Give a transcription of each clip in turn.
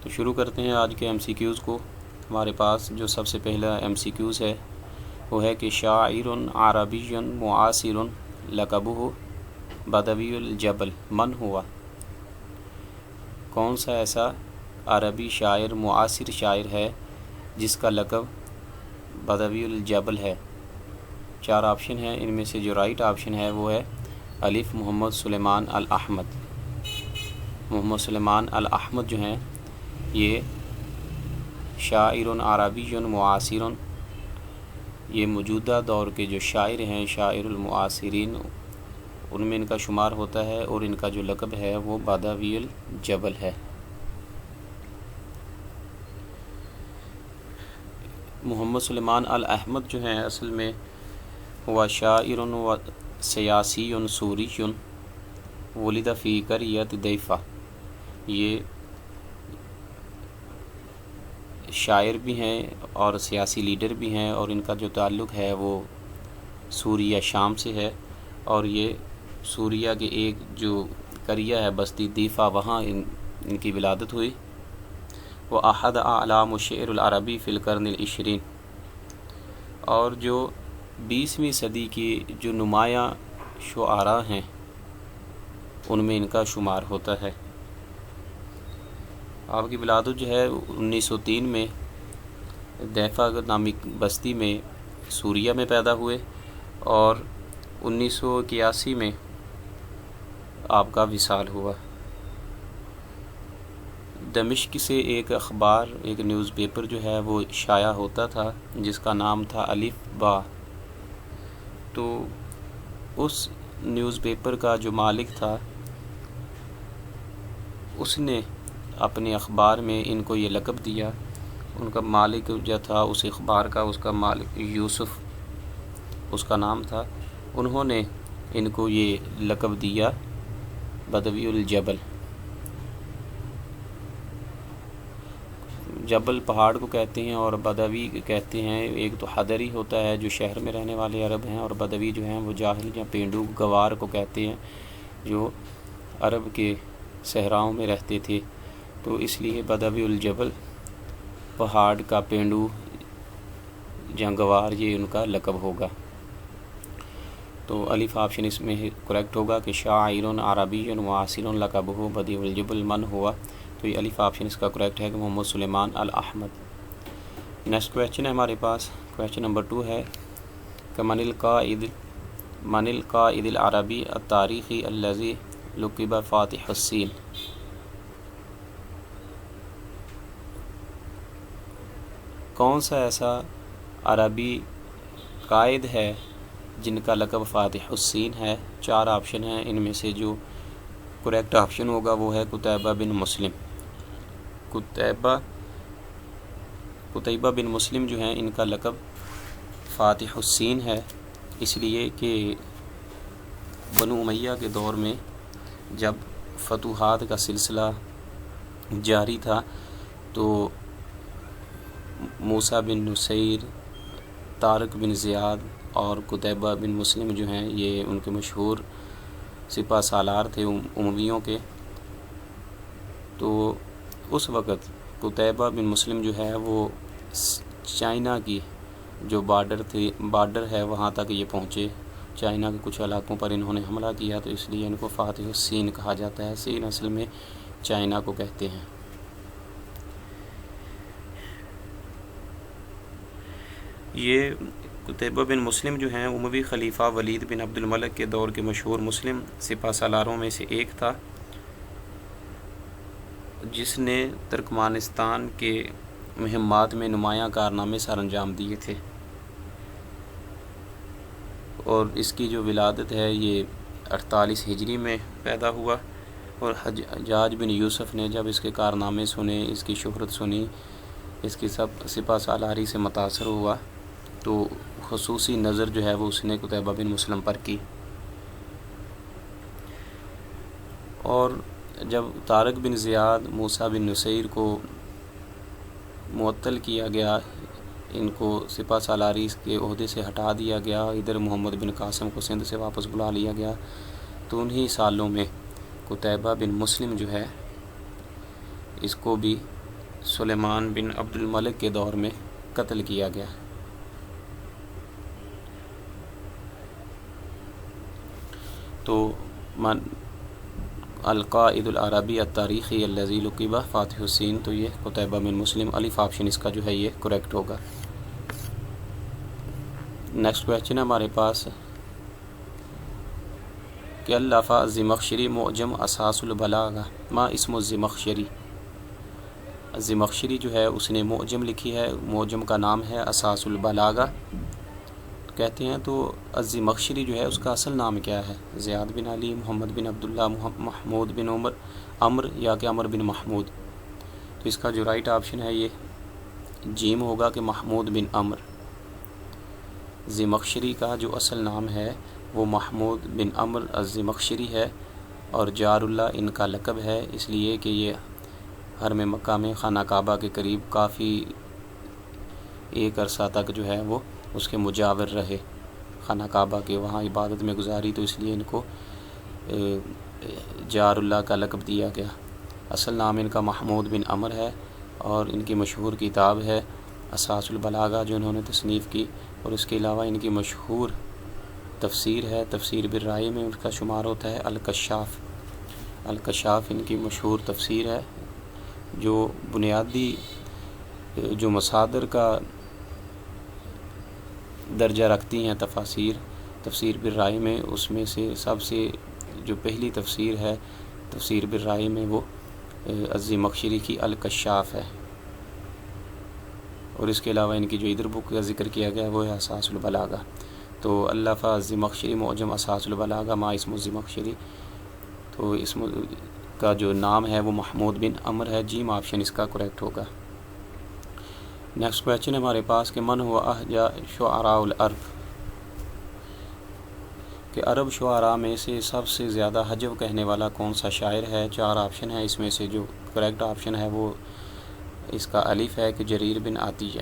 تو شروع کرتے ہیں آج کے ایم سی کیوز کو۔ ہمارے پاس جو سب سے پہلا ایم سی کیوز ہے وہ ہے کہ شاعر عربی معاصر لقبہ بدوی الجبل من ہوا؟ کون سا ایسا عربی شاعر معاصر شاعر ہے جس کا لقب بدوی الجبل ہے؟ 4 آپشن ہیں، ان میں سے جو رائٹ آپشن ہے وہ ہے الف محمد سلیمان الاحمد۔ محمد سلیمان الاحمد جو ہیں یہ شاعر عربی معاصر، یہ موجودہ دور کے جو شاعر ہیں، شاعر المعاصرین، ان میں ان کا شمار ہوتا ہے، اور ان کا جو لقب ہے وہ بدوی الجبل ہے۔ محمد سلیمان الاحمد جو ہیں اصل میں ہوا شاعر و سیاسی سوری، ولد فی قریۃ دیفا۔ یہ شاعر بھی ہیں اور سیاسی لیڈر بھی ہیں، اور ان کا جو تعلق ہے وہ سوریہ شام سے ہے، اور یہ سوریہ کے ایک جو قریہ ہے بستی دیفا، وہاں ان کی ولادت ہوئی۔ وہ احد اعلام الشعر العربی فی القرن العشرین، اور جو 20ویں صدی کی جو نمایاں شعراء ہیں ان میں ان کا شمار ہوتا ہے۔ آپ کی ولادت جو ہے 1903 میں دیفا نامی بستی میں سوریہ میں پیدا ہوئے، اور 1981 میں آپ کا وصال ہوا۔ دمشق سے ایک اخبار، ایک نیوز پیپر جو ہے وہ شائع ہوتا تھا جس کا نام تھا الف با۔ تو اس نیوز پیپر کا جو مالک تھا اس نے اپنے اخبار میں ان کو یہ لقب دیا۔ ان کا مالک جو تھا اس اخبار کا، اس کا مالک یوسف اس کا نام تھا، انہوں نے ان کو یہ لقب دیا بدوی الجبل۔ جبل پہاڑ کو کہتے ہیں اور بدوی کہتے ہیں۔ ایک تو حضری ہوتا ہے جو شہر میں رہنے والے عرب ہیں، اور بدوی جو ہیں وہ جاہل یا پینڈو گوار کو کہتے ہیں جو عرب کے صحراؤں میں رہتے تھے، تو اس لیے بدوی الجبل پہاڑ کا پینڈو یا گوار یہ ان کا لقب ہوگا۔ تو الف آپشن اس میں کریکٹ ہوگا کہ شاعر عربی معاصر لقبہ بدوی الجبل من ہوا، تو یہ الف آپشن اس کا کریکٹ ہے کہ محمد سلیمان الاحمد۔ نیکسٹ کویسچن ہے ہمارے پاس، کویسچن نمبر 2 ہے کہ من القائد العربی التاریخی الذی لقب فاتح الصین؟ کون سا ایسا عربی قائد ہے جن کا لقب فاتح الصین ہے؟ 4 آپشن ہیں، ان میں سے جو کریکٹ آپشن ہوگا وہ ہے قتیبہ بن مسلم۔ قتیبہ بن مسلم جو ہیں ان کا لقب فاتح الصین ہے، اس لیے کہ بنو امیہ کے دور میں جب فتوحات کا سلسلہ جاری تھا تو موسیٰ بن نصیر، طارق بن زیاد اور قتیبہ بن مسلم جو ہیں یہ ان کے مشہور سپہ سالار تھے امویوں کے۔ تو اس وقت قتیبہ بن مسلم جو ہے وہ چائنا کی جو بارڈر ہے وہاں تک یہ پہنچے، چائنا کے کچھ علاقوں پر انہوں نے حملہ کیا، تو اس لیے ان کو فاتح الصین کہا جاتا ہے۔ صین اصل میں چائنا کو کہتے ہیں۔ یہ قتیبہ بن مسلم جو ہیں اموی خلیفہ ولید بن عبد الملک کے دور کے مشہور مسلم سپہ سالاروں میں سے ایک تھا، جس نے ترکمانستان کے مہمات میں نمایاں کارنامے سر انجام دیے تھے، اور اس کی جو ولادت ہے یہ 48 ہجری میں پیدا ہوا، اور حجاج بن یوسف نے جب اس کے کارنامے سنے، اس کی شہرت سنی، اس کی سپہ سالاری سے متاثر ہوا، تو خصوصی نظر جو ہے وہ اس نے قتیبہ بن مسلم پر کی۔ اور جب طارق بن زیاد، موسیٰ بن نصیر کو معطل کیا گیا، ان کو سپہ سالاری کے عہدے سے ہٹا دیا گیا، ادھر محمد بن قاسم کو سندھ سے واپس بلا لیا گیا، تو انہی سالوں میں قتیبہ بن مسلم جو ہے اس کو بھی سلیمان بن عبد الملک کے دور میں قتل کیا گیا۔ تو القائد العربی التاریخی الذی لقب فاتح السین، تو یہ قتیبہ بن مسلم، الف آپشن اس کا جو ہے یہ کریکٹ ہوگا۔ نیکسٹ کویسچن ہے ہمارے پاس کہ الف الزمخشری معجم اساس البلاغہ، ما اسم الزمخشری؟ الزمخشری جو ہے اس نے معجم لکھی ہے، معجم کا نام ہے اساس البلاغہ کہتے ہیں۔ تو الزمخشری جو ہے اس کا اصل نام کیا ہے؟ زیاد بن علی، محمد بن عبداللہ، محمود بن عمر یا کہ عمر بن محمود؟ تو اس کا جو رائٹ آپشن ہے یہ جیم ہوگا کہ محمود بن عمر۔ زمخشری کا جو اصل نام ہے وہ محمود بن عمر الزمخشری ہے، اور جار اللہ ان کا لقب ہے، اس لیے کہ یہ حرم مکہ میں خانہ کعبہ کے قریب کافی ایک عرصہ تک جو ہے وہ اس کے مجاور رہے، خانہ کعبہ کے وہاں عبادت میں گزاری، تو اس لیے ان کو جار اللہ کا لقب دیا گیا۔ اصل نام ان کا محمود بن عمر ہے، اور ان کی مشہور کتاب ہے اساس البلاغہ جو انہوں نے تصنیف کی، اور اس کے علاوہ ان کی مشہور تفسیر ہے، تفسیر بالرائے میں ان کا شمار ہوتا ہے الکشاف۔ الکشاف ان کی مشہور تفسیر ہے، جو بنیادی جو مصادر کا درجہ رکھتی ہیں تفسیر بالرائے میں، اس میں سے سب سے جو پہلی تفسیر ہے تفسیر بالرائے میں وہ الزمخشری کی الکشاف ہے، اور اس کے علاوہ ان کی جو ادھر بک کا ذکر کیا گیا ہے وہ ہے اساس البلاغہ۔ تو الف الزمخشری معجم اساس البلاغہ ما اسم الزمخشری، تو اسم کا جو نام ہے وہ محمود بن عمر ہے، جیم آپشن اس کا کریکٹ ہوگا۔ نیکسٹ کویسچن ہے ہمارے پاس کہ من ہوا احجا شعراء العرب، کہ عرب شعراء میں سے سب سے زیادہ حجو کہنے والا کون سا شاعر ہے؟ 4 آپشن ہے، اس میں سے جو کریکٹ آپشن ہے وہ اس کا الف ہے کہ جریر بن عطیہ،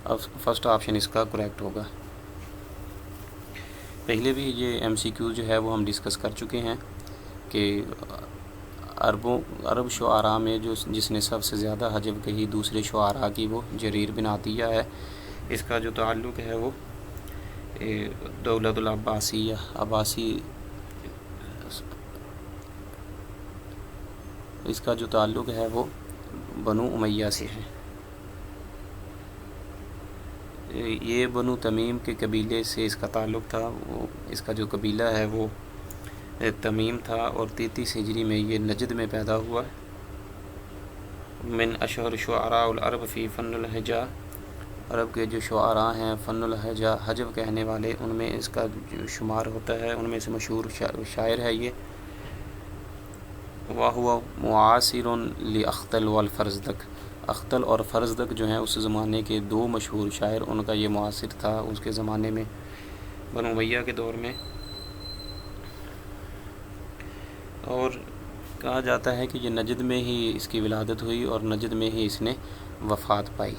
اب فرسٹ آپشن اس کا کریکٹ ہوگا۔ پہلے بھی یہ ایم سی کیو جو ہے وہ ہم ڈسکس کر چکے ہیں کہ عرب شعراء میں جس نے سب سے زیادہ حجو کہی دوسرے شعراء کی وہ جریر بن عطیہ ہے۔ اس کا جو تعلق ہے وہ دولت العباسیہ عباسی، اس کا جو تعلق ہے وہ بنو امیہ سے ہے۔ یہ بنو تمیم کے قبیلے سے اس کا تعلق تھا، اس کا جو قبیلہ ہے وہ تمیم تھا، اور 33 ہجری میں یہ نجد میں پیدا ہوا۔ من اشہر شعراء العرب فی فن الہجا، عرب کے جو شعراء ہیں فن الہجا حجو کہنے والے ان میں اس کا جو شمار ہوتا ہے، ان میں سے مشہور شاعر ہے یہ۔ وَهُوَ مُعَاصِرٌ لِأَخْطَلَ وَالْفَرَزْدَق، اختل اور فرزدق جو ہیں اس زمانے کے 2 مشہور شاعر، ان کا یہ معاصر تھا اس کے زمانے میں بنو امیہ کے دور میں۔ اور کہا جاتا ہے کہ یہ نجد میں ہی اس کی ولادت ہوئی اور نجد میں ہی اس نے وفات پائی،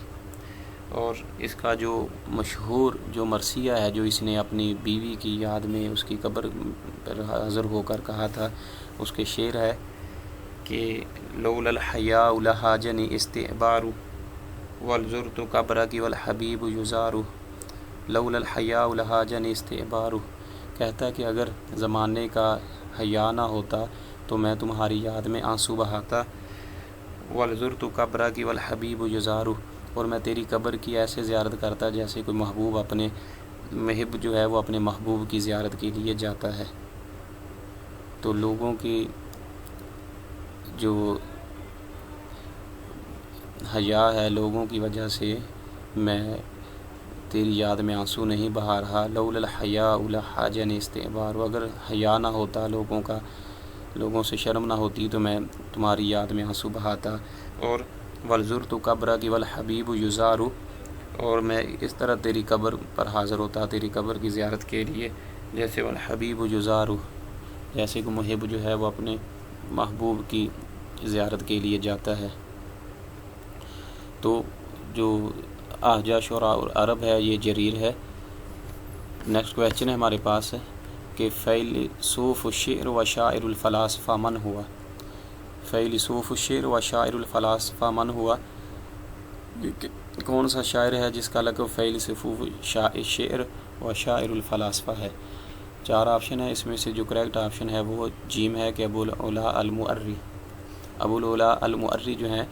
اور اس کا جو مشہور جو مرثیہ ہے جو اس نے اپنی بیوی کی یاد میں اس کی قبر پر حاضر ہو کر کہا تھا، اس کے شعر ہے کہ لولا الحیاء لہاجنی استعبار والزرت قبرک والحبیب یزار، لولا الحیاء لہاجنی استعبار، کہتا ہے کہ اگر زمانے کا حیا نہ ہوتا تو میں تمہاری یاد میں آنسو بہاتا، والزرت قبرک والحبیب یزار، اور میں تیری قبر کی ایسے زیارت کرتا جیسے کوئی محبوب اپنے محب جو ہے وہ اپنے محبوب کی زیارت کے لیے جاتا ہے۔ تو لوگوں کی جو حیا ہے لوگوں کی وجہ سے میں تیری یاد میں آنسو نہیں بہا رہا، لولا الحیاء لحاجنی استعبار، اگر حیا نہ ہوتا لوگوں سے شرم نہ ہوتی تو میں تمہاری یاد میں آنسو بہاتا، اور والزرت قبرک والحبیب یزار، اور میں اس طرح تیری قبر پر حاضر ہوتا تیری قبر کی زیارت کے لیے جیسے والحبیب یزار، جیسے کہ محب جو ہے وہ اپنے محبوب کی زیارت کے لیے جاتا ہے۔ تو جو احجا شعراء عرب ہے یہ جریر ہے۔ نیکسٹ کویسچن ہے ہمارے پاس کہ فیلسوف الشعر و شاعر الفلاسفہ من ہوا، فیلسوف الشعر و شاعر الفلاسفہ من ہوا، کون سا شاعر ہے جس کا لقب فیلسوف شعر و شاعر الفلاسفہ ہے؟ 4 آپشن ہے، اس میں سے جو کریکٹ آپشن ہے وہ جیم ہے کہ ابو العلا المؤری۔ ابو العلا المؤری جو ہیں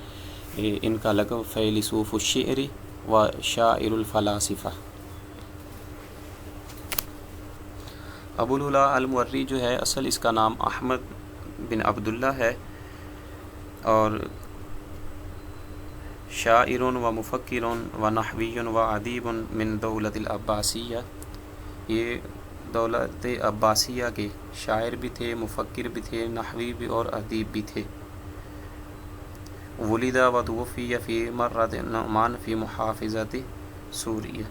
ان کا لقب فیلسوف الشعر و شاعر الفلاسفہ۔ ابو العلا المؤری جو ہے اصل اس کا نام احمد بن عبداللہ ہے، اور شاعر و مفکر و نحوی و ادیب من دولت العباسیہ، یہ دولت عباسیہ کے شاعر بھی تھے، مفکر بھی تھے، نحوی بھی اور ادیب بھی تھے۔ ولد و توفی فی مرۃ نعمان فی محافظۃ سوریہ،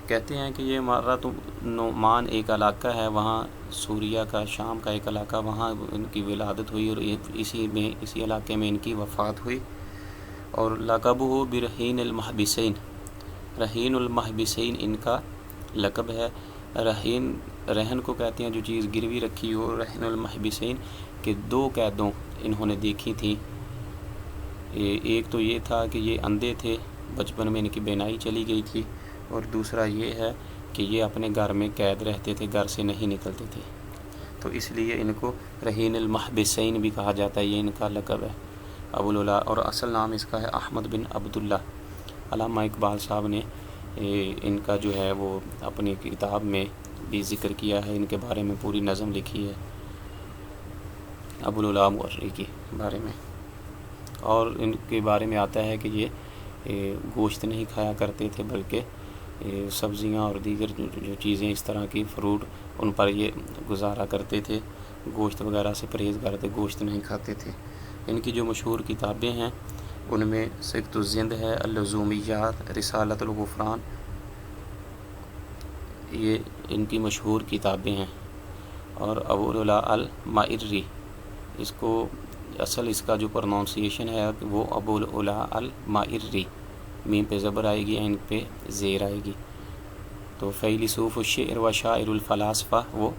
کہتے ہیں کہ یہ مرۃ نعمان ایک علاقہ ہے وہاں سوریہ کا، شام کا ایک علاقہ، وہاں ان کی ولادت ہوئی اور اسی علاقے میں ان کی وفات ہوئی۔ اور لقبہ برہین المحبسین، رہین المحبسین ان کا لقب ہے۔ رہن کو کہتے ہیں جو چیز گروی رکھی ہو، رہن المحبسین، کہ 2 قیدوں انہوں نے دیکھی تھیں۔ ایک تو یہ تھا کہ یہ اندھے تھے، بچپن میں ان کی بینائی چلی گئی تھی، اور دوسرا یہ ہے کہ یہ اپنے گھر میں قید رہتے تھے، گھر سے نہیں نکلتے تھے، تو اس لیے ان کو رہین المحبسین بھی کہا جاتا ہے، یہ ان کا لقب ہے ابو العلا، اور اصل نام اس کا ہے احمد بن عبداللہ۔ علامہ اقبال صاحب نے ان کا جو ہے وہ اپنی کتاب میں بھی ذکر کیا ہے، ان کے بارے میں پوری نظم لکھی ہے ابو العلا المؤری کے بارے میں، اور ان کے بارے میں آتا ہے کہ یہ گوشت نہیں کھایا کرتے تھے، بلکہ سبزیاں اور دیگر جو چیزیں اس طرح کی فروٹ، ان پر یہ گزارا کرتے تھے، گوشت وغیرہ سے پرہیزگار تھے، گوشت نہیں کھاتے تھے۔ ان کی جو مشہور کتابیں ہیں ان میں سکت الزند ہے، اللزومیات، رسالۃ الغفران، یہ ان کی مشہور کتابیں ہیں۔ اور ابو العلا المؤری، اس کو اصل اس کا جو پروننسیشن ہے وہ ابو العلا المؤری، میم پہ زبر آئے گی، عین پہ زیر آئے گی، تو فیلسوف الشعر و شاعر الفلاسفہ وہ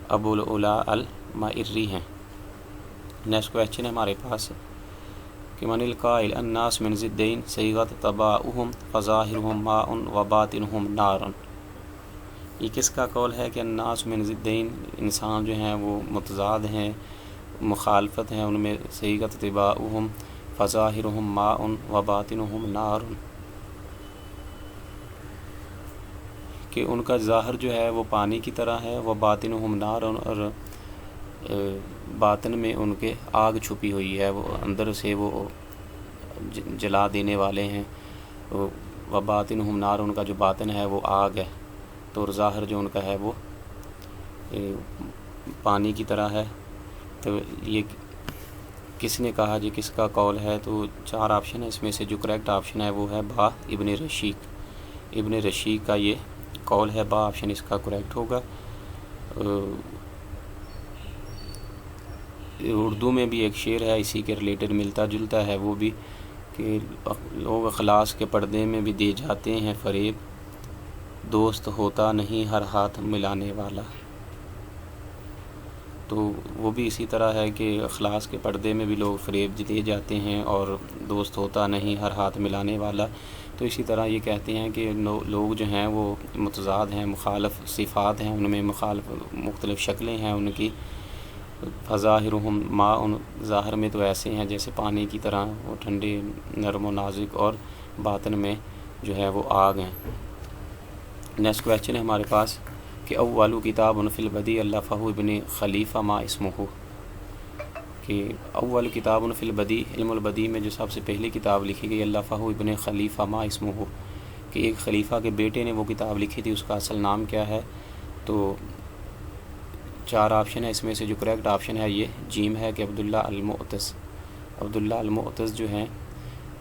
ابو العلا المؤری ہیں۔ نیکسٹ کویسچن ہے ہمارے پاس کہ من القائل الناس من ضدین صیغت طباؤہم فظاہرہم ماء و باطنہم نار، یہ کس کا قول ہے کہ الناس من ضدین، انسان جو ہیں وہ متضاد ہیں، مخالفت ہیں ان میں، صیغت طباؤہم فظاہرہم ماء و باطنہم نار، کہ ان کا ظاہر جو ہے وہ پانی کی طرح ہے، و باطنہم نار، اور باطن میں ان کے آگ چھپی ہوئی ہے، وہ اندر سے وہ جلا دینے والے ہیں، و باطنہم نار، ان کا جو باطن ہے وہ آگ ہے، تو ظاہر جو ان کا ہے وہ پانی کی طرح ہے۔ تو یہ کس نے کہا جی، کس کا قول ہے؟ تو 4 آپشن ہے، اس میں سے جو کریکٹ آپشن ہے وہ ہے با ابن رشید، ابن رشید کا یہ قول ہے، با آپشن اس کا کریکٹ ہوگا۔ اردو میں بھی ایک شعر ہے اسی کے ریلیٹڈ، ملتا جلتا ہے وہ بھی، کہ لوگ اخلاص کے پردے میں بھی دے جاتے ہیں فریب، دوست ہوتا نہیں ہر ہاتھ ملانے والا، تو وہ بھی اسی طرح ہے کہ اخلاص کے پردے میں بھی لوگ فریب دے جاتے ہیں، اور دوست ہوتا نہیں ہر ہاتھ ملانے والا، تو اسی طرح یہ کہتے ہیں کہ لوگ جو ہیں وہ متضاد ہیں، مخالف صفات ہیں ان میں، مختلف شکلیں ہیں ان کی، فظاہرہم ماء، ظاہر میں تو ایسے ہیں جیسے پانی کی طرح، وہ ٹھنڈے نرم و نازک، اور باطن میں جو ہے وہ آگ ہیں۔ نیکسٹ کویسچن ہے ہمارے پاس کہ اول کتاب فی البدیع الفہ ابن خلیفہ ما اسمہ، کہ اول کتاب فی البدیع، علم البدیع میں جو سب سے پہلی کتاب لکھی گئی الفہ ابن خلیفہ ما اسمہ، کہ ایک خلیفہ کے بیٹے نے وہ کتاب لکھی تھی، اس کا اصل نام کیا ہے؟ تو 4 آپشن ہے، اس میں سے جو کریکٹ آپشن ہے یہ جیم ہے کہ عبداللہ المعتز، عبداللہ المعتز جو ہیں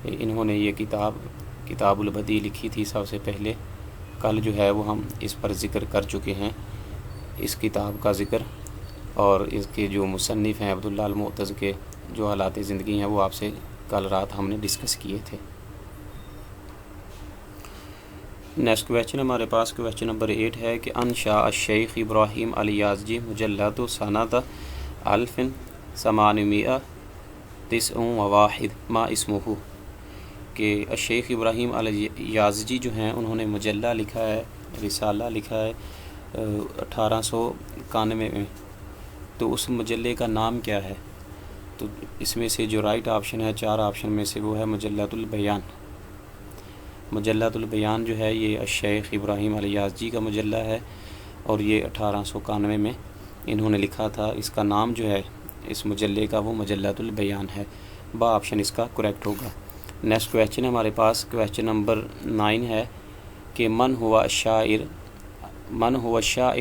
انہوں نے یہ کتاب البدیع لکھی تھی سب سے پہلے، کل جو ہے وہ ہم اس پر ذکر کر چکے ہیں، اس کتاب کا ذکر، اور اس کے جو مصنف ہیں عبداللہ المعتز کے جو حالات زندگی ہیں وہ آپ سے کل رات ہم نے ڈسکس کیے تھے۔ نیکسٹ کویسچن ہمارے پاس کویسچن نمبر 8 ہے کہ انشاء الشیخ ابراہیم الیازجی مجلد سنۃ 1883 تسع و واحد ما اسمہ، کہ شیخ ابراہیم الیازجی جو ہیں انہوں نے مجلہ لکھا ہے، رسالہ لکھا ہے 1891 میں، تو اس مجلے کا نام کیا ہے؟ تو اس میں سے جو رائٹ آپشن ہے 4 آپشن میں سے وہ ہے مجلۃ البیان۔ مجلۃ البیان جو ہے یہ شیخ ابراہیم الیازجی کا مجلہ ہے، اور یہ 1891 میں انہوں نے لکھا تھا۔ اس کا نام جو ہے اس مجلے کا وہ مجلۃ البیان ہے، با آپشن اس کا کریکٹ ہوگا۔ نیکسٹ کویسچن ہے ہمارے پاس، کویسچن نمبر 9 ہے کہ من ہوا الشاعر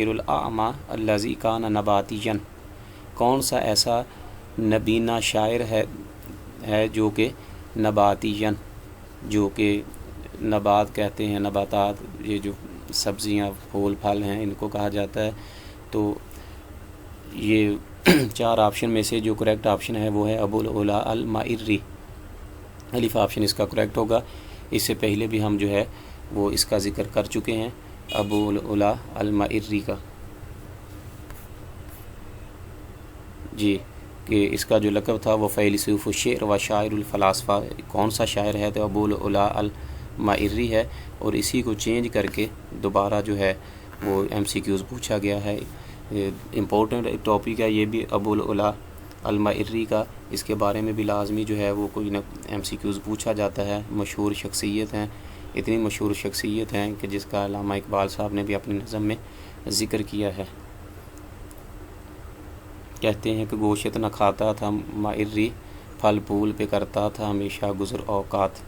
الاعمی الذی کان نباتیا، کون سا ایسا نبینا شاعر ہے جو کہ نباتین، جو کہ نبات کہتے ہیں، نباتات یہ جو سبزیاں پھول پھل ہیں ان کو کہا جاتا ہے۔ تو یہ 4 آپشن میں سے جو کریکٹ آپشن ہے وہ ہے ابو العلا المائری، الف آپشن اس کا کریکٹ ہوگا۔ اس سے پہلے بھی ہم جو ہے وہ اس کا ذکر کر چکے ہیں، ابو العلا المائری کا، جی، کہ اس کا جو لقب تھا وہ فیلسوف الشعر و شاعر الفلاسفہ، کون سا شاعر ہے؟ تو ابو العلا المائری ہے، اور اسی کو چینج کر کے دوبارہ جو ہے وہ MCQs پوچھا گیا ہے۔ امپورٹنٹ ٹاپک ہے یہ بھی ابو العلا المائری کا، اس کے بارے میں بھی لازمی جو ہے وہ کوئی نہ MCQs پوچھا جاتا ہے۔ مشہور شخصیت ہیں، اتنی مشہور شخصیت ہیں کہ جس کا علامہ اقبال صاحب نے بھی اپنی نظم میں ذکر کیا ہے۔ کہتے ہیں کہ گوشت نہ کھاتا تھا مائری، پھل پھول پہ کرتا تھا ہمیشہ گزر اوقات،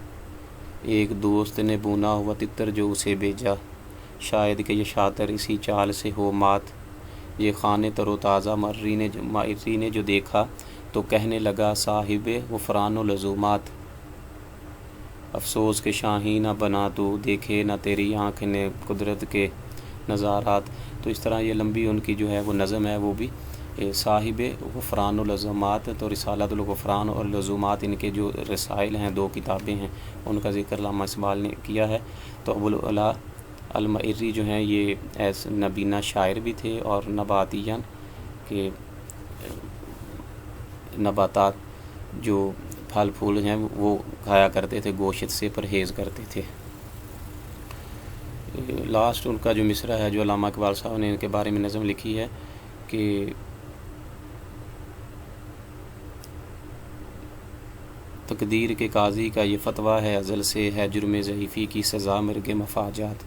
ایک دوست نے بونا ہوا تتر جو اسے بھیجا، شاید کہ یہ شاطر اسی چال سے ہو مات، یہ خانے تر و تازہ مائری نے جو دیکھا تو کہنے لگا صاحب غفران و لزومات، افسوس کہ شاہین نہ بنا تو دیکھے نہ تیری آنکھ نے قدرت کے نظارات۔ تو اس طرح یہ لمبی ان کی جو ہے وہ نظم ہے، وہ بھی صاحب غفران و لزومات۔ تو رسالۃ الغفران اور لزومات ان کے جو رسائل ہیں، 2 کتابیں ہیں، ان کا ذکر علامہ اقبال نے کیا ہے۔ تو ابو العلا المائری جو ہیں یہ ایس نبینا شاعر بھی تھے، اور نباتیاں کہ نباتات جو پھل پھول ہیں وہ کھایا کرتے تھے، گوشت سے پرہیز کرتے تھے۔ لاسٹ ان کا جو مصرع ہے جو علامہ اقبال صاحب نے ان کے بارے میں نظم لکھی ہے کہ تقدیر کے قاضی کا یہ فتویٰ ہے ازل سے ہے جرم ضعیفی کی سزا مرگ مفاجات۔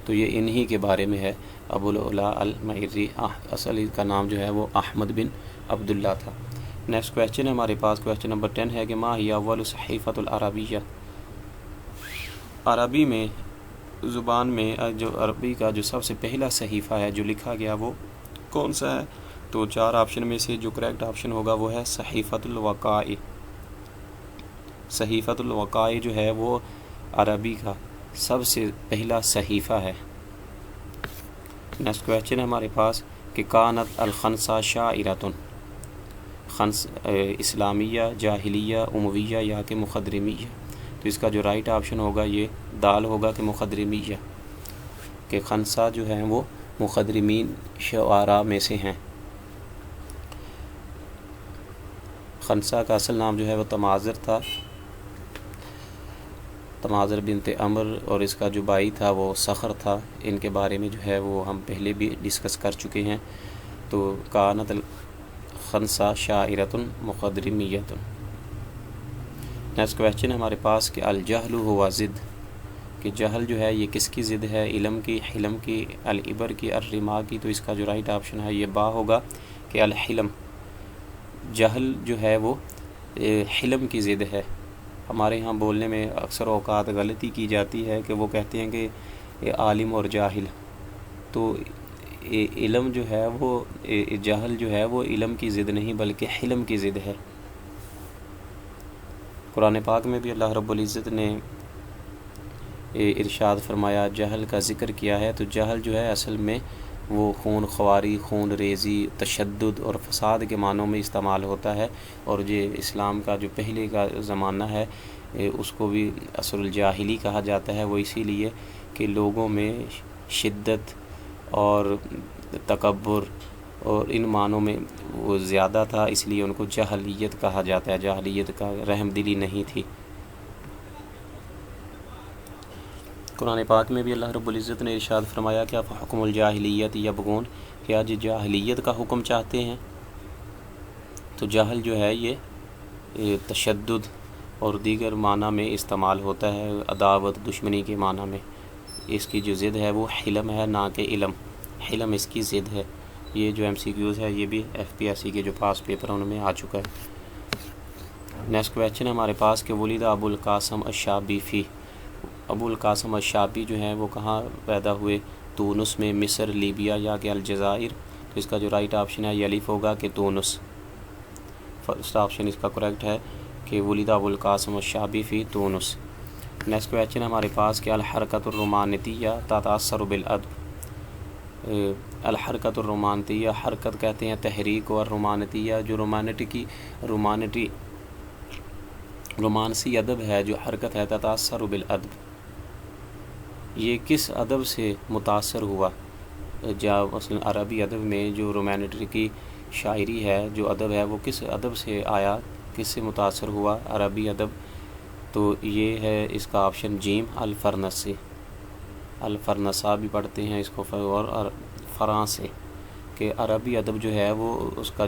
تو یہ انہی کے بارے میں ہے، ابو العلا المائری، اصل کا نام جو ہے وہ احمد بن عبداللہ تھا۔ نیکسٹ کویسچن ہے ہمارے پاس، کویسچن نمبر 10 ہے کہ ما ہی اول صحیفۃ العربیہ، عربی میں زبان میں جو عربی کا جو سب سے پہلا صحیفہ ہے جو لکھا گیا وہ کون سا ہے؟ تو 4 آپشن میں سے جو کریکٹ آپشن ہوگا وہ ہے صحیفۃ الوقائع۔ صحیفۃ الوقائع جو ہے وہ عربی کا سب سے پہلا صحیفہ ہے۔ نیکسٹ کویسچن ہے ہمارے پاس کہ کانت الخنسہ شاعرۃ، خنس اسلامیہ، جاہلیہ، امویہ یا کہ مخدرمیہ؟ تو اس کا جو رائٹ آپشن ہوگا یہ دال ہوگا کہ مخدرمیہ، کہ خنسہ جو ہیں وہ مخدرمین شعراء میں سے ہیں۔ خنسہ کا اصل نام جو ہے وہ تماظر تھا، تماظر بنت عمر، اور اس کا جو بھائی تھا وہ صخر تھا۔ ان کے بارے میں جو ہے وہ ہم پہلے بھی ڈسکس کر چکے ہیں۔ تو کانت الخنسہ شاعرۃ مخدرمیۃ۔ نیکسٹ کویسچن ہے ہمارے پاس کہ الجہل ہوا ضد، کہ جہل جو ہے یہ کس کی ضد ہے؟ علم کی، حلم کی، العبر کی، الرما کی؟ تو اس کا جو رائٹ آپشن ہے یہ با ہوگا کہ الحلم، جہل جو ہے وہ حلم کی ضد ہے۔ ہمارے ہاں بولنے میں اکثر اوقات غلطی کی جاتی ہے کہ وہ کہتے ہیں کہ عالم اور جاہل، تو علم جو ہے وہ جہل جو ہے وہ علم کی ضد نہیں بلکہ حلم کی ضد ہے۔ قرآن پاک میں بھی اللہ رب العزت نے ارشاد فرمایا، جہل کا ذکر کیا ہے، تو جہل جو ہے اصل میں وہ خون خواری، خون ریزی، تشدد اور فساد کے معنوں میں استعمال ہوتا ہے، اور یہ اسلام کا جو پہلے کا زمانہ ہے اس کو بھی عصر الجاہلی کہا جاتا ہے۔ وہ اسی لیے کہ لوگوں میں شدت اور تکبر اور ان معنوں میں وہ زیادہ تھا، اس لیے ان کو جاہلیت کہا جاتا ہے، جاہلیت کا رحم دلی نہیں تھی۔ قرآن پاک میں بھی اللہ رب العزت نے ارشاد فرمایا کہ حکم الجاہلیت یبغون، کہ آج جاہلیت کا حکم چاہتے ہیں۔ تو جہل جو ہے یہ تشدد اور دیگر معنی میں استعمال ہوتا ہے، عداوت دشمنی کے معنی میں۔ اس کی جو ضد ہے وہ حلم ہے، نہ کہ علم، حلم اس کی ضد ہے۔ یہ جو MCQs ہے یہ بھی FPSC کے جو پاس پیپر ان میں آ چکا ہے۔ نیکسٹ کویسچن ہمارے پاس کہ ولید ابو القاسم الشابی فی، ابو القاسم الشابی جو ہیں وہ کہاں پیدا ہوئے؟ تونس میں، مصر، لیبیا یا کہ الجزائر؟ تو اس کا جو رائٹ آپشن ہے یہ الف ہوگا کہ تونس۔ فرسٹ آپشن اس کا کریکٹ ہے کہ ولید ابو القاسم الشابی فی تونس۔ نیکسٹ کویسچن ہمارے پاس کہ الحرکۃ الرومانتیہ تتاثر بالادب، الحرکۃ الرومانتیہ، حرکت کہتے ہیں تحریک کو، اور رومانتیہ جو رومانسی ادب ہے، جو حرکت ہے، تتاثر بالادب، یہ کس ادب سے متاثر ہوا؟ جب مثلا عربی ادب میں جو رومانٹک شاعری ہے، جو ادب ہے، وہ کس ادب سے آیا، کس سے متاثر ہوا عربی ادب؟ تو یہ ہے اس کا آپشن جیم، الفرنسی، الفرنسا بھی پڑھتے ہیں اس کو، اور فرانسے، کہ عربی ادب جو ہے وہ اس کا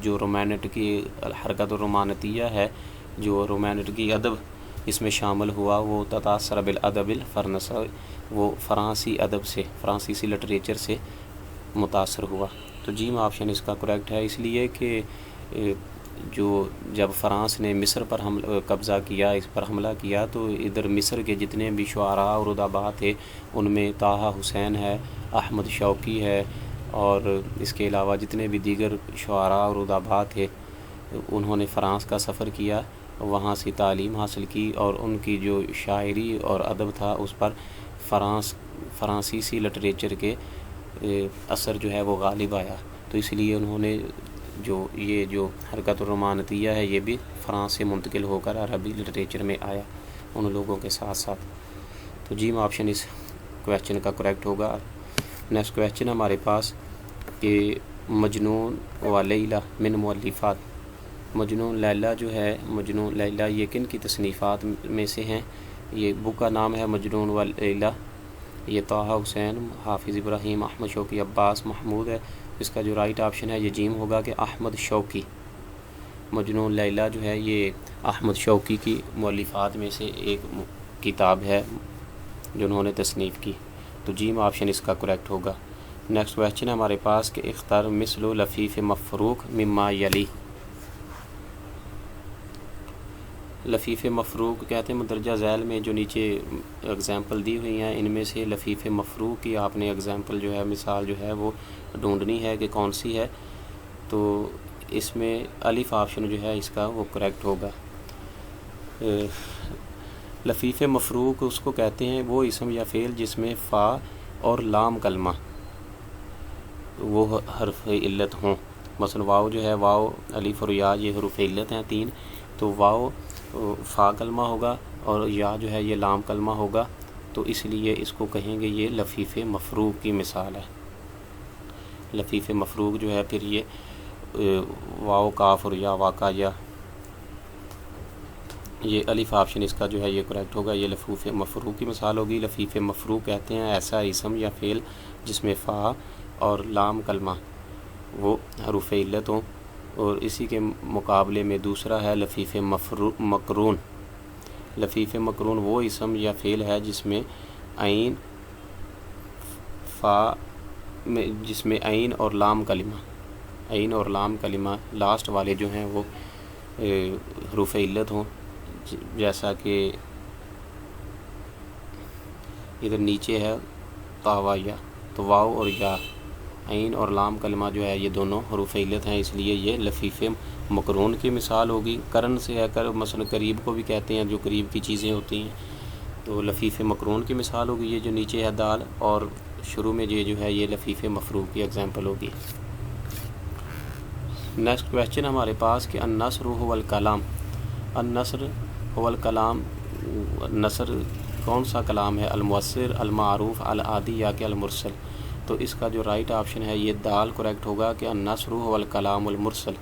جو رومانٹکی الحرکت الرومانتیہ ہے، جو رومانٹکی ادب اس میں شامل ہوا، وہ تتاثر بالادب الفرنسا، وہ فرانسی ادب سے، فرانسیسی لٹریچر سے متاثر ہوا۔ تو جیم آپشن اس کا کریکٹ ہے، اس لیے کہ جب فرانس نے مصر پر قبضہ کیا، اس پر حملہ کیا، تو ادھر مصر کے جتنے بھی شعراء اور ادبا تھے ان میں طٰہٰ حسین ہے، احمد شوقی ہے، اور اس کے علاوہ جتنے بھی دیگر شعراء اور ادبا تھے انہوں نے فرانس کا سفر کیا، وہاں سے تعلیم حاصل کی، اور ان کی جو شاعری اور ادب تھا اس پر فرانسیسی لٹریچر کے اثر جو ہے وہ غالب آیا۔ تو اس لیے انہوں نے یہ جو حرکت الرومانتیہ ہے یہ بھی فرانس سے منتقل ہو کر عربی لٹریچر میں آیا ان لوگوں کے ساتھ ساتھ۔ تو جیم آپشن اس کویسچن کا کریکٹ ہوگا۔ نیکسٹ کویسچن ہمارے پاس کہ مجنون و لیلی من مؤلفات، مجنون لیلی جو ہے، مجنون لیلی یہ کن کی تصنیفات میں سے ہیں؟ یہ بک کا نام ہے مجنون و لیلی، یہ طٰہٰ حسین، حافظ ابراہیم، احمد شوقی، عباس محمود ہے۔ اس کا جو رائٹ آپشن ہے یہ جیم ہوگا کہ احمد شوقی، مجنون لیلی جو ہے یہ احمد شوقی کی مؤلفات میں سے ایک کتاب ہے جو انہوں نے تصنیف کی۔ تو جیم آپشن اس کا کریکٹ ہوگا۔ نیکسٹ کویسچن ہمارے پاس کہ اختر مثل لفیف مفروق مما یلی، لفیف مفروق کہتے ہیں مندرجہ ذیل میں جو نیچے اگزامپل دی ہوئی ہیں ان میں سے لفیف مفروق کی آپ نے اگزامپل جو ہے، مثال جو ہے وہ ڈھونڈنی ہے کہ کون سی ہے۔ تو اس میں الف آپشن جو ہے اس کا وہ کریکٹ ہوگا۔ لفیف مفروق اس کو کہتے ہیں وہ اسم یا فعل جس میں فا اور لام کلمہ وہ حرف علت ہوں، مثلا واو جو ہے، واو، الف اور یا یہ حروف علت ہیں 3، تو واو فا کلمہ ہوگا اور یا جو ہے یہ لام کلمہ ہوگا، تو اس لیے اس کو کہیں گے یہ لفیف مفروق کی مثال ہے۔ لفیف مفروق جو ہے پھر یہ واو، کاف اور یا، واقع یا، یہ الف آپشن اس کا جو ہے یہ کریکٹ ہوگا، یہ لفیف مفروق کی مثال ہوگی۔ لفیف مفروق کہتے ہیں ایسا اسم یا فعل جس میں فا اور لام کلمہ وہ حروف علت ہوں، اور اسی کے مقابلے میں دوسرا ہے لفیف مقرون۔ لفیف مقرون وہ اسم یا فعل ہے جس میں عین، فا میں جس میں عین اور لام کلمہ لاسٹ والے جو ہیں وہ حروف علت ہوں، جیسا کہ ادھر نیچے ہے طاوا یا، تو واو اور یا، عین اور لام کلمہ جو ہے یہ دونوں حروف علت ہیں، اس لیے یہ لفیف مقرون کی مثال ہوگی۔ قرن سے ہے کر، مثلا قریب کو بھی کہتے ہیں جو قریب کی چیزیں ہوتی ہیں، تو لفیف مقرون کی مثال ہوگی یہ جو نیچے ہے دال، اور شروع میں یہ جو ہے یہ لفیف مفروق کی ایگزامپل ہوگی۔ نیکسٹ کویسچن ہمارے پاس کہ النثر هو الکلام، النثر هو الکلام، نثر کون سا کلام ہے؟ المؤثر، المعروف، العادی یا کہ المرسل؟ تو اس کا جو رائٹ آپشن ہے یہ دال کریکٹ ہوگا کہ النصر هو الکلام المرسل،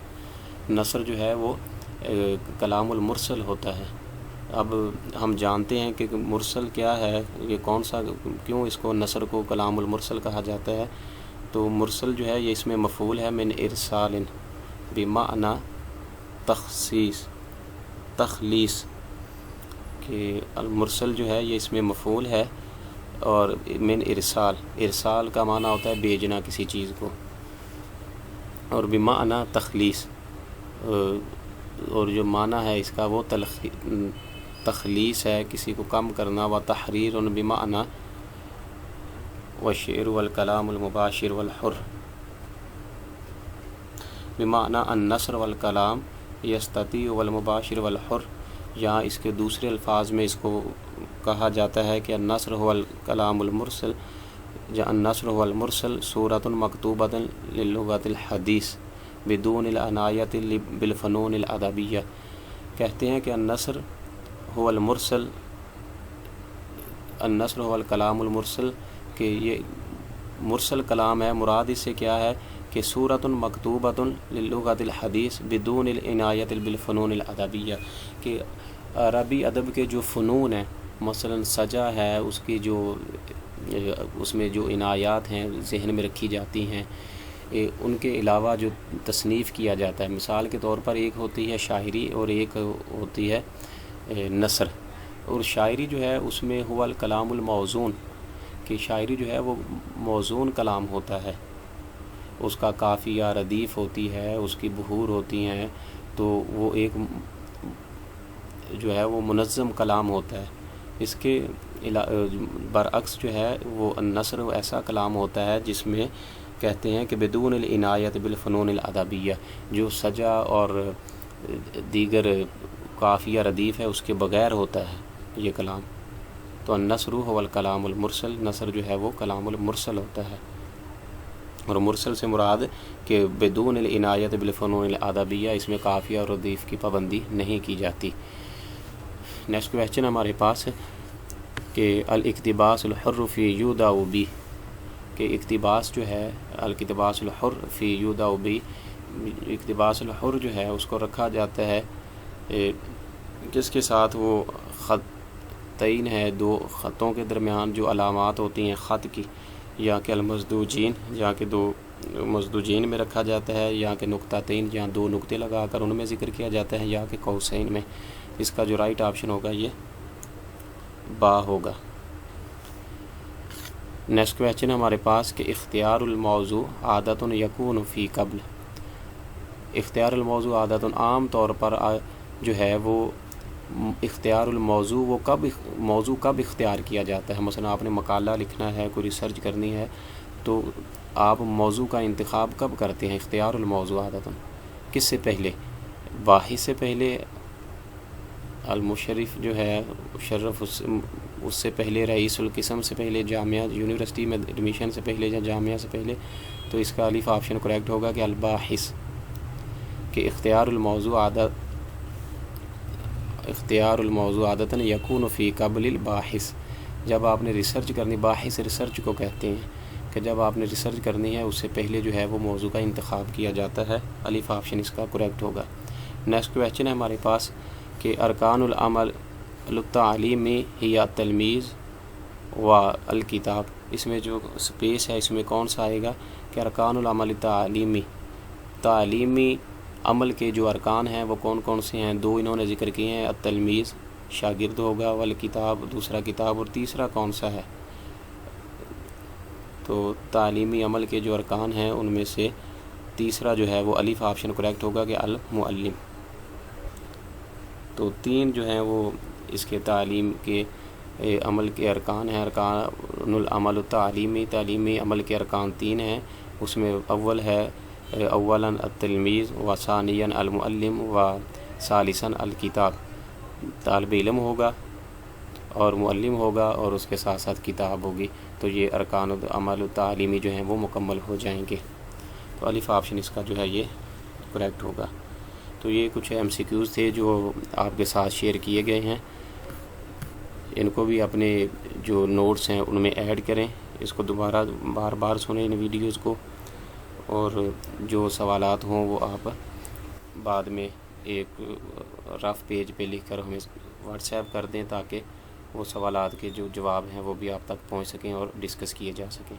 نثر جو ہے وہ کلام المرسل ہوتا ہے۔ اب ہم جانتے ہیں کہ مرسل کیا ہے، یہ کون سا، کیوں اس کو نثر کو کلام المرسل کہا جاتا ہے۔ تو مرسل جو ہے یہ اس میں مفعول ہے من ارسال بمعنی تخلیص، کہ المرسل جو ہے یہ اس میں مفعول ہے، اور من ارسال کا معنی ہوتا ہے بھیجنا کسی چیز کو، اور بمعنی تخلیص، اور جو معنی ہے اس کا وہ تخلیص ہے، کسی کو کم کرنا، و تحریر بمعنی والشعر والکلام المباشر والحر، بمعنی النثر والکلام یستطیع والمباشر والحر۔ یہاں اس کے دوسرے الفاظ میں اس کو کہا جاتا ہے کہ النثر هو الکلام المرسل، النثر هو المرسل صورۃ مکتوبۃ للغۃ الحدیث بدون العنایۃ بالفنون الادبیہ۔ کہتے ہیں کہ النثر هو المرسل، النثر هو الکلام المرسل، کہ یہ مرسل کلام ہے، مراد اس سے کیا ہے کہ صورۃ مکتوبۃ للغۃ الحدیث بدون العنایۃ بالفنون الادبیہ، کہ عربی ادب کے جو فنون ہیں، مثلا سجا ہے، اس کی جو اس میں جو عنایات ہیں ذہن میں رکھی جاتی ہیں، ان کے علاوہ جو تصنیف کیا جاتا ہے، مثال کے طور پر ایک ہوتی ہے شاعری اور ایک ہوتی ہے نثر۔ اور شاعری جو ہے اس میں ہوا الکلام الموزون، کہ شاعری جو ہے وہ موزون کلام ہوتا ہے، اس کا قافیہ ردیف ہوتی ہے، اس کی بحور ہوتی ہیں، تو وہ ایک جو ہے وہ منظم کلام ہوتا ہے۔ اس کے برعکس جو ہے وہ النثر ایسا کلام ہوتا ہے جس میں کہتے ہیں کہ بدون العنایت بالفنون الادبیہ، جو سجا اور دیگر قافیہ ردیف ہے اس کے بغیر ہوتا ہے یہ کلام۔ تو النثر هو الکلام المرسل، نثر جو ہے وہ کلام المرسل ہوتا ہے، اور مرسل سے مراد کہ بدون العنایت بالفنون الادبیہ، اس میں قافیہ اور ردیف کی پابندی نہیں کی جاتی۔ نیکسٹ کویسچن ہمارے پاس ہے کہ الاقتباس الحر فی یودع بہ، کہ اقتباس جو ہے الاقتباس الحر فی یودع بہ، اقتباس الحر جو ہے اس کو رکھا جاتا ہے جس کے ساتھ وہ خطین ہے، دو خطوں کے درمیان جو علامات ہوتی ہیں خط کی، یا کہ المزدوجین، یا کہ دو مزدوجین میں رکھا جاتا ہے، یا کہ نقطتین جہاں دو نقطے لگا کر ان میں ذکر کیا جاتا ہے، یا کہ قوسین میں۔ اس کا جو رائٹ آپشن ہوگا یہ با ہوگا۔ نیکسٹ کویسچن ہمارے پاس کہ اختیار الموضوع عادۃ یکون فی قبل، اختیار الموضوع عادۃ عام طور پر جو ہے وہ اختیار الموضوع وہ موضوع کب اختیار کیا جاتا ہے۔ مثلا آپ نے مقالہ لکھنا ہے، کوئی ریسرچ کرنی ہے، تو آپ موضوع کا انتخاب کب کرتے ہیں؟ اختیار الموضوع عادۃ کس سے پہلے؟ باحث سے پہلے، المشرف جو ہے مشرف اس سے پہلے، رئیس القسم سے پہلے، جامعہ یونیورسٹی میں ایڈمیشن سے پہلے یا جامعہ سے پہلے؟ تو اس کا الف آپشن کریکٹ ہوگا کہ الباحث، کہ اختیار الموضوع عادتاً یکون فی قبل الباحث، جب آپ نے ریسرچ کرنی، باحث ریسرچ کو کہتے ہیں کہ جب آپ نے ریسرچ کرنی ہے اس سے پہلے جو ہے وہ موضوع کا انتخاب کیا جاتا ہے، الف آپشن اس کا کریکٹ ہوگا۔ نیکسٹ کویسچن ہے ہمارے پاس کہ ارکان العمل التعلیمی ہی التلمیذ و الکتاب، اس میں جو سپیس ہے اس میں کون سا آئے گا کہ ارکان العمل تعلیمی عمل کے جو ارکان ہیں وہ کون کون سے ہیں؟ دو انہوں نے ذکر کیے ہیں، التلمیذ شاگرد ہوگا، والکتاب دوسرا کتاب، اور تیسرا کون سا ہے؟ تو تعلیمی عمل کے جو ارکان ہیں ان میں سے تیسرا جو ہے وہ الف آپشن کریکٹ ہوگا کہ المعلم۔ تو تین جو ہیں وہ اس کے تعلیم کے عمل کے ارکان ہیں، ارکان العمل التعلیمی، تعلیمی عمل کے ارکان تین ہیں، اس میں اول ہے اولا التلمیذ، و ثانیا المعلم، و ثالثا الکتاب، طالب علم ہوگا اور معلم ہوگا اور اس کے ساتھ ساتھ کتاب ہوگی، تو یہ ارکان العمل التعلیمی جو ہیں وہ مکمل ہو جائیں گے۔ تو الف آپشن اس کا جو ہے یہ کریکٹ ہوگا۔ تو یہ کچھ ایم سی کیوز تھے جو آپ کے ساتھ شیئر کیے گئے ہیں، ان کو بھی اپنے جو نوٹس ہیں ان میں ایڈ کریں، اس کو دوبارہ بار بار سنیں ان ویڈیوز کو، اور جو سوالات ہوں وہ آپ بعد میں ایک رف پیج پہ لکھ کر ہمیں واٹس ایپ کر دیں، تاکہ وہ سوالات کے جو جواب ہیں وہ بھی آپ تک پہنچ سکیں اور ڈسکس کیے جا سکیں۔